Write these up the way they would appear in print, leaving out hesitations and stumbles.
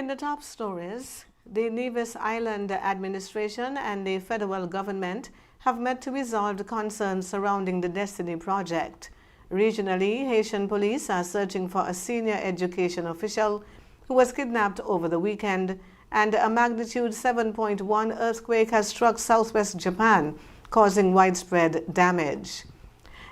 In the top stories, the Nevis Island administration and the federal government have met to resolve the concerns surrounding the Destiny project. Regionally, Haitian police are searching for a senior education official who was kidnapped over the weekend, and a magnitude 7.1 earthquake has struck southwest Japan, causing widespread damage.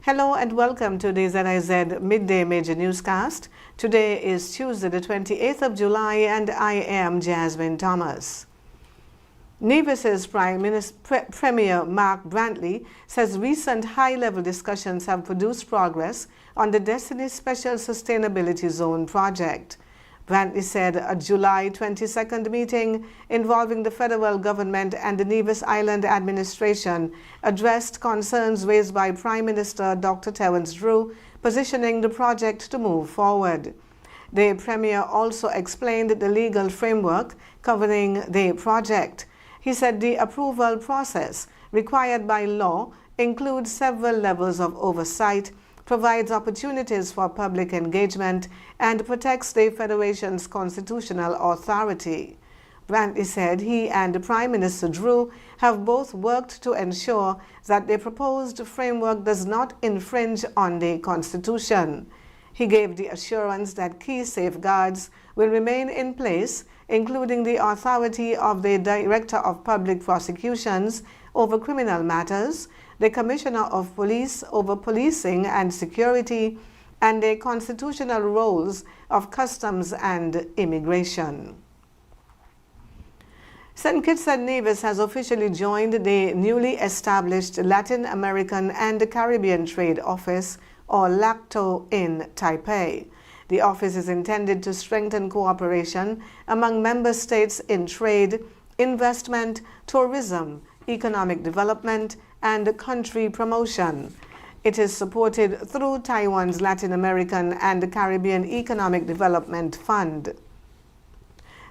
Hello and welcome to the ZIZ Midday Major Newscast. Today is Tuesday, the 28th of July, and I am Jasmine Thomas. Nevis's Premier Mark Brantley says recent high-level discussions have produced progress on the Destiny Special Sustainability Zone project. Brantley said a July 22nd meeting involving the federal government and the Nevis Island administration addressed concerns raised by Prime Minister Dr. Terence Drew, positioning the project to move forward. The Premier also explained the legal framework governing the project. He said the approval process required by law includes several levels of oversight, provides opportunities for public engagement, and protects the Federation's constitutional authority. Brantley said he and Prime Minister Drew have both worked to ensure that the proposed framework does not infringe on the Constitution. He gave the assurance that key safeguards will remain in place, including the authority of the Director of Public Prosecutions over criminal matters, the Commissioner of Police over policing and security, and the constitutional roles of customs and immigration. St. Kitts and Nevis has officially joined the newly established Latin American and Caribbean Trade Office, or LACTO, in Taipei. The office is intended to strengthen cooperation among member states in trade, investment, tourism, economic development, and country promotion. It is supported through Taiwan's Latin American and Caribbean Economic Development Fund.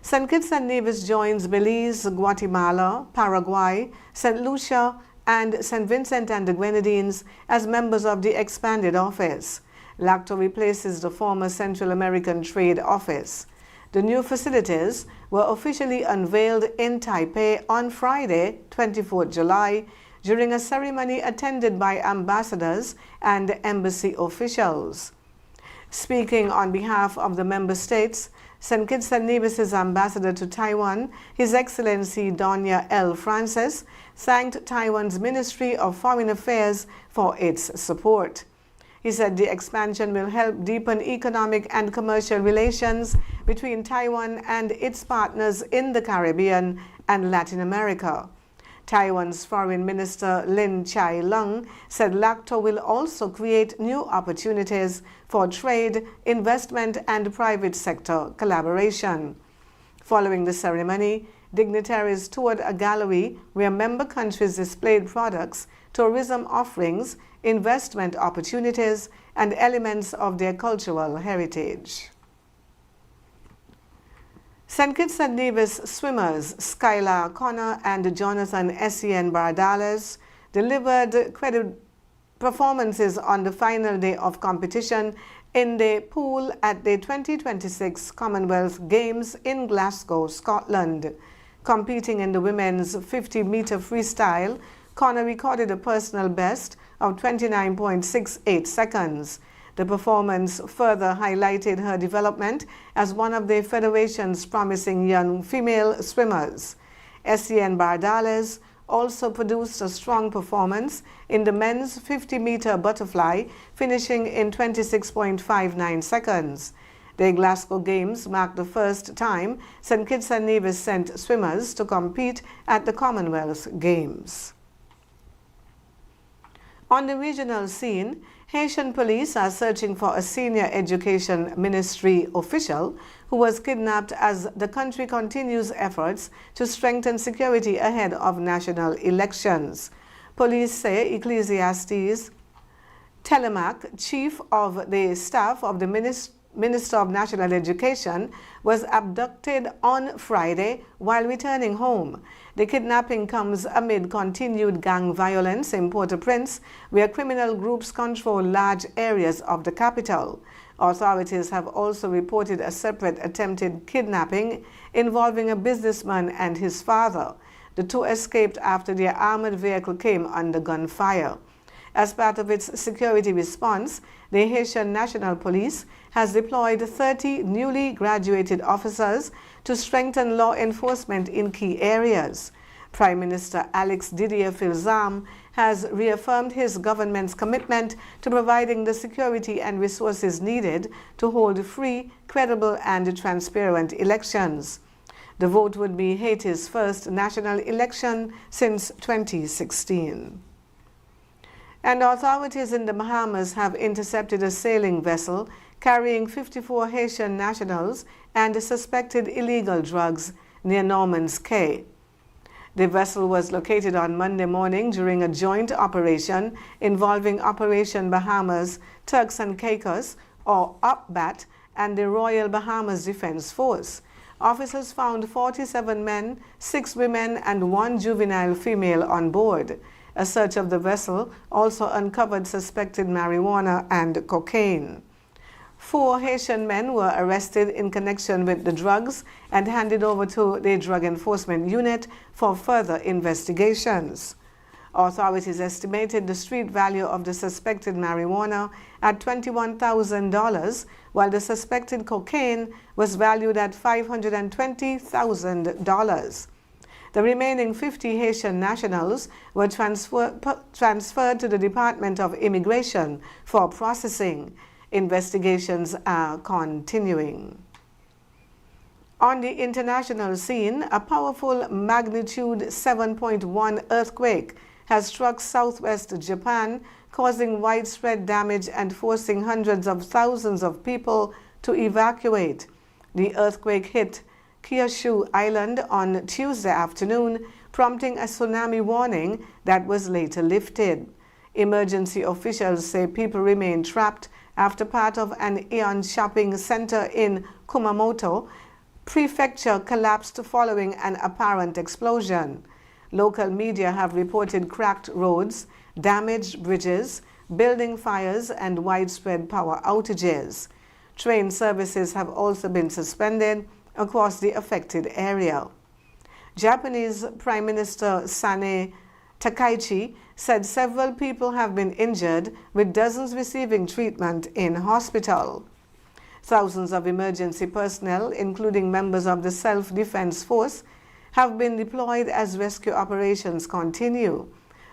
St. Kitts and Nevis joins Belize, Guatemala, Paraguay, St. Lucia, and St. Vincent and the Grenadines as members of the expanded office. LACTO replaces the former Central American Trade Office. The new facilities were officially unveiled in Taipei on Friday, 24th July, during a ceremony attended by ambassadors and embassy officials. Speaking on behalf of the member states, St. Kitts and Nevis's ambassador to Taiwan, His Excellency Donya L. Francis, thanked Taiwan's Ministry of Foreign Affairs for its support. He said the expansion will help deepen economic and commercial relations between Taiwan and its partners in the Caribbean and Latin America. Taiwan's Foreign Minister Lin Chai-lung said LACTO will also create new opportunities for trade, investment, and private sector collaboration. Following the ceremony, dignitaries toured a gallery where member countries displayed products, tourism offerings, investment opportunities, and elements of their cultural heritage. St. Kitts and Nevis swimmers Skylar Connor and Jonathan Essien Bardales delivered credit performances on the final day of competition in the pool at the 2026 Commonwealth Games in Glasgow, Scotland. Competing in the women's 50-meter freestyle, Connor recorded a personal best of 29.68 seconds. The performance further highlighted her development as one of the Federation's promising young female swimmers. Essien Bardales also produced a strong performance in the men's 50-meter butterfly, finishing in 26.59 seconds. The Glasgow Games marked the first time St. Kitts and Nevis sent swimmers to compete at the Commonwealth Games. On the regional scene, Haitian police are searching for a senior education ministry official who was kidnapped as the country continues efforts to strengthen security ahead of national elections. Police say Ecclesiastes Telemac, chief of the staff of the Minister of National Education, was abducted on Friday while returning home. The kidnapping comes amid continued gang violence in Port-au-Prince, where criminal groups control large areas of the capital. Authorities have also reported a separate attempted kidnapping involving a businessman and his father. The two escaped after their armored vehicle came under gunfire. As part of its security response, the Haitian National Police has deployed 30 newly graduated officers to strengthen law enforcement in key areas. Prime Minister Alex Didier Filzam has reaffirmed his government's commitment to providing the security and resources needed to hold free, credible, and transparent elections. The vote would be Haiti's first national election since 2016. And authorities in the Bahamas have intercepted a sailing vessel carrying 54 Haitian nationals and suspected illegal drugs near Norman's Cay. The vessel was located on Monday morning during a joint operation involving Operation Bahamas, Turks and Caicos, or OPBAT, and the Royal Bahamas Defense Force. Officers found 47 men, 6 women, and 1 juvenile female on board. A search of the vessel also uncovered suspected marijuana and cocaine. 4 Haitian men were arrested in connection with the drugs and handed over to the Drug Enforcement Unit for further investigations. Authorities estimated the street value of the suspected marijuana at $21,000, while the suspected cocaine was valued at $520,000. The remaining 50 Haitian nationals were transferred to the Department of Immigration for processing. Investigations are continuing. On the international scene, a powerful magnitude 7.1 earthquake has struck southwest Japan, causing widespread damage and forcing hundreds of thousands of people to evacuate. The earthquake hit Kyushu Island on Tuesday afternoon, prompting a tsunami warning that was later lifted. Emergency officials say people remain trapped after part of an AEON shopping center in Kumamoto Prefecture collapsed following an apparent explosion. Local media have reported cracked roads, damaged bridges, building fires, and widespread power outages. Train services have also been suspended across the affected area. Japanese Prime Minister Sane Takaichi said several people have been injured, with dozens receiving treatment in hospital. Thousands of emergency personnel, including members of the Self-Defense Force, have been deployed as rescue operations continue.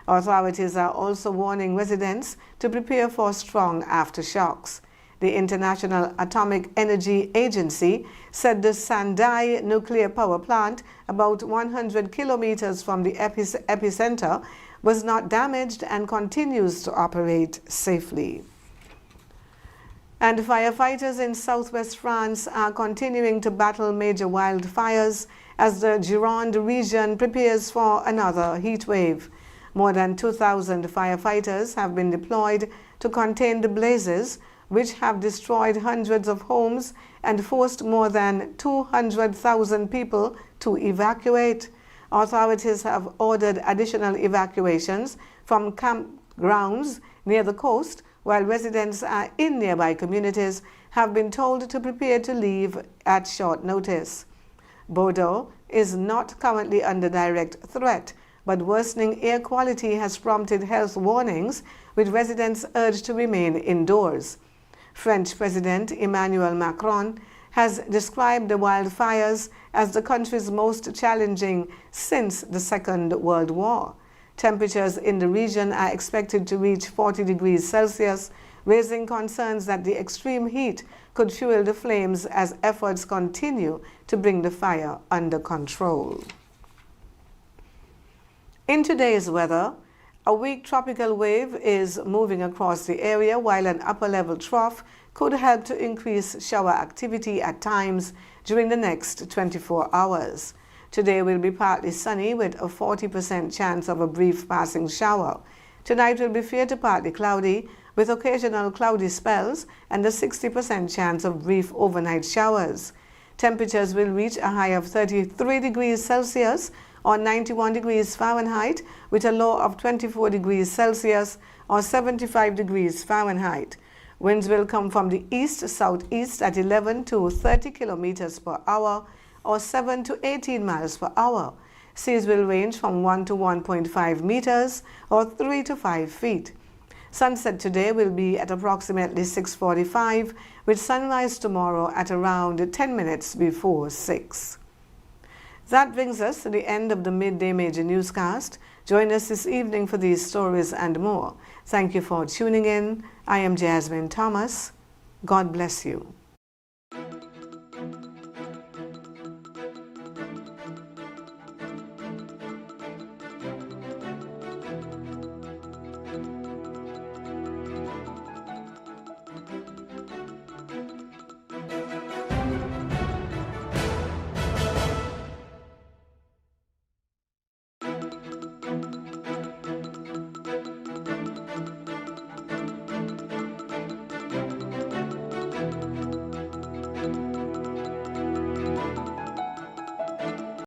Authorities are also warning residents to prepare for strong aftershocks. The International Atomic Energy Agency said the Sandai nuclear power plant, about 100 kilometers from the epicenter, was not damaged and continues to operate safely. And firefighters in southwest France are continuing to battle major wildfires as the Gironde region prepares for another heat wave. More than 2,000 firefighters have been deployed to contain the blazes, which have destroyed hundreds of homes and forced more than 200,000 people to evacuate. Authorities have ordered additional evacuations from campgrounds near the coast, while residents in nearby communities have been told to prepare to leave at short notice. Bordeaux is not currently under direct threat, but worsening air quality has prompted health warnings, with residents urged to remain indoors. French President Emmanuel Macron has described the wildfires as the country's most challenging since the Second World War. Temperatures in the region are expected to reach 40 degrees Celsius, raising concerns that the extreme heat could fuel the flames as efforts continue to bring the fire under control. In today's weather, a weak tropical wave is moving across the area, while an upper-level trough could help to increase shower activity at times during the next 24 hours. Today will be partly sunny with a 40% chance of a brief passing shower. Tonight will be fair to partly cloudy with occasional cloudy spells and a 60% chance of brief overnight showers. Temperatures will reach a high of 33 degrees Celsius or 91 degrees Fahrenheit with a low of 24 degrees Celsius or 75 degrees Fahrenheit. Winds will come from the east-southeast at 11 to 30 kilometers per hour or 7 to 18 miles per hour. Seas will range from 1 to 1.5 meters or 3 to 5 feet. Sunset today will be at approximately 6:45, with sunrise tomorrow at around 10 minutes before 6. That brings us to the end of the Midday Major Newscast. Join us this evening for these stories and more. Thank you for tuning in. I am Jasmine Thomas. God bless you.